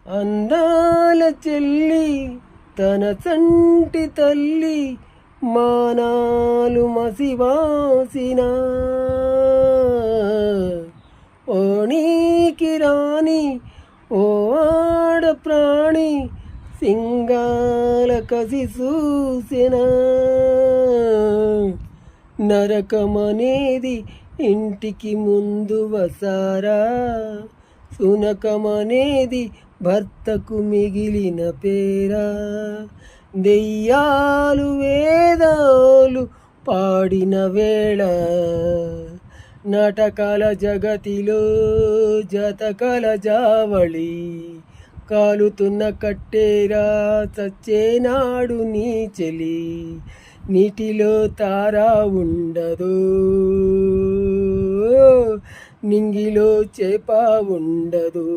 అందాల చెల్లి తన చంటి తల్లి మానాలు మసివాసిన ఓణీకి రాణి ఓ ఆడ ప్రాణి సింగాల కసి చూసిన నరకమనేది ఇంటికి ముందు వసారా సునకమనేది భర్తకు మిగిలిన పేరా దెయ్యాలు వేదాలు పాడిన వేళ నాటకాల జగతిలో జతకల జావళి కాలుతున్న కట్టేరా చచ్చేనాడు నీ చెలి నీటిలో తారా ఉండదు నింగిలో చేప ఉండదు.